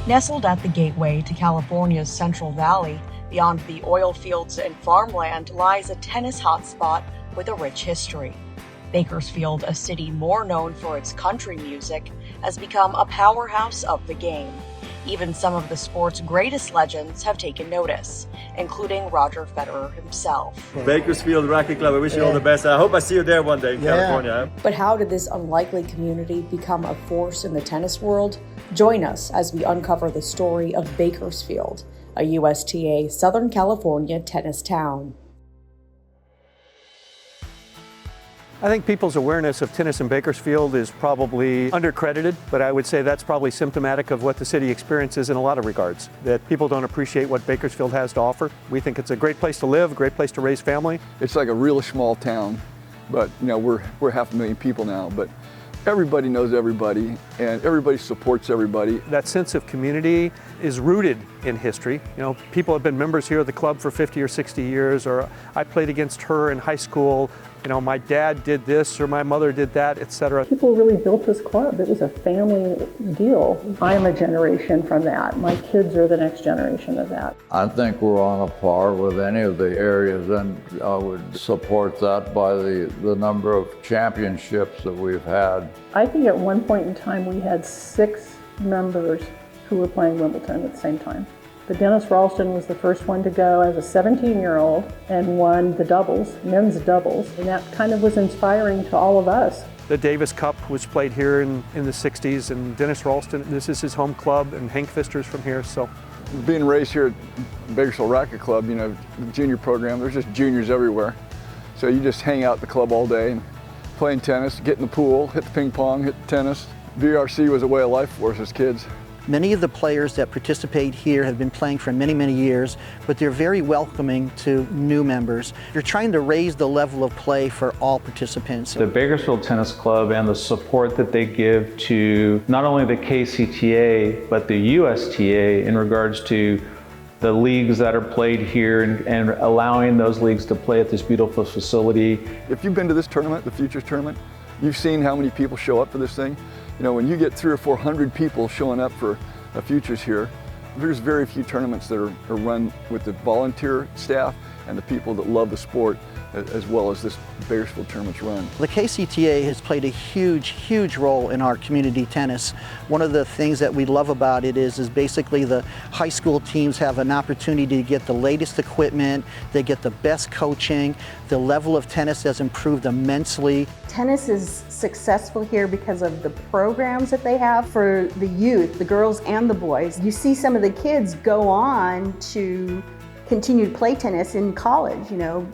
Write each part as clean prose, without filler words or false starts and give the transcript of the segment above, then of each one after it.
Nestled at the gateway to California's Central Valley, beyond the oil fields and farmland, lies a tennis hotspot with a rich history. Bakersfield, a city more known for its country music, has become a powerhouse of the game. Even some of the sport's greatest legends have taken notice, including Roger Federer himself. Bakersfield Racket Club, I wish you all the best. I hope I see you there one day in California. But how did this unlikely community become a force in the tennis world? Join us as we uncover the story of Bakersfield, a USTA Southern California tennis town. I think people's awareness of tennis in Bakersfield is probably undercredited, but I would say that's probably symptomatic of what the city experiences in a lot of regards, that people don't appreciate what Bakersfield has to offer. We think it's a great place to live, a great place to raise family. It's like a really small town, but we're 500,000 people now, but everybody knows everybody and everybody supports everybody. That sense of community is rooted in history. People have been members here of the club for 50 or 60 years, or I played against her in high school. My dad did this or my mother did that, etc. People really built this club. It was a family deal. I'm a generation from that. My kids are the next generation of that. I think we're on a par with any of the areas, and I would support that by the number of championships that we've had. I think at one point in time we had 6 members who were playing Wimbledon at the same time. But Dennis Ralston was the first one to go as a 17-year-old and won the doubles, men's doubles, and that kind of was inspiring to all of us. The Davis Cup was played here in the 60s, and Dennis Ralston, this is his home club, and Hank Pfister's from here, so. Being raised here at Bakersfield Racket Club, the junior program, there's just juniors everywhere. So you just hang out at the club all day and playing tennis, get in the pool, hit the ping pong, hit the tennis. BRC was a way of life for us as kids. Many of the players that participate here have been playing for many, many years, but they're very welcoming to new members. You're trying to raise the level of play for all participants. The Bakersfield Tennis Club and the support that they give to not only the KCTA, but the USTA in regards to the leagues that are played here and allowing those leagues to play at this beautiful facility. If you've been to this tournament, the Futures Tournament, you've seen how many people show up for this thing. When you get 300 or 400 people showing up for a Futures here, there's very few tournaments that are run with the volunteer staff and the people that love the sport, as well as this Bakersfield tournament's run. The KCTA has played a huge, huge role in our community tennis. One of the things that we love about it is basically the high school teams have an opportunity to get the latest equipment, they get the best coaching, the level of tennis has improved immensely. Tennis is successful here because of the programs that they have for the youth, the girls and the boys. You see some of the kids go on to continue to play tennis in college,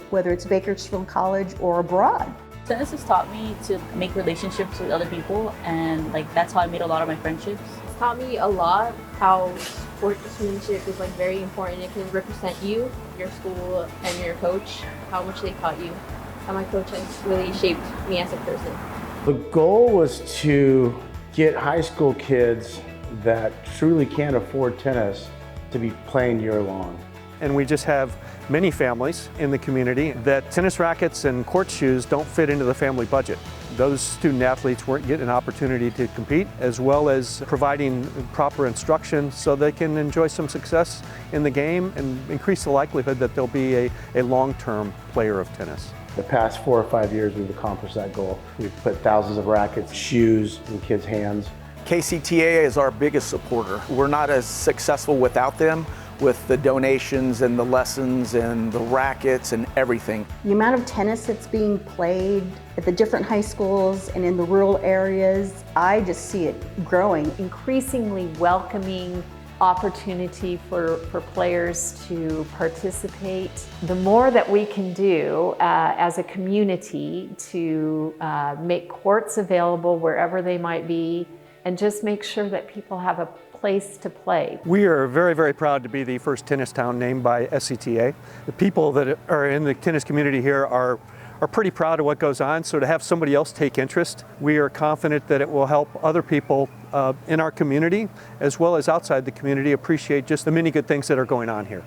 whether it's Bakersfield College or abroad. Tennis has taught me to make relationships with other people, and that's how I made a lot of my friendships. It's taught me a lot how sportsmanship is very important. It can represent you, your school, and your coach, how much they taught you. How my coach has really shaped me as a person. The goal was to get high school kids that truly can't afford tennis to be playing year long. And we just have many families in the community that tennis rackets and court shoes don't fit into the family budget. Those student athletes weren't getting an opportunity to compete, as well as providing proper instruction so they can enjoy some success in the game and increase the likelihood that they'll be a long-term player of tennis. The past 4 or 5 years, we've accomplished that goal. We've put thousands of rackets, shoes in kids' hands. KCTA is our biggest supporter. We're not as successful without them, with the donations and the lessons and the rackets and everything. The amount of tennis that's being played at the different high schools and in the rural areas, I just see it growing. Increasingly welcoming opportunity for players to participate. The more that we can do as a community to make courts available wherever they might be, and just make sure that people have a place to play. We are very, very proud to be the first tennis town named by SCTA. The people that are in the tennis community here are pretty proud of what goes on, so to have somebody else take interest, we are confident that it will help other people in our community, as well as outside the community, appreciate just the many good things that are going on here.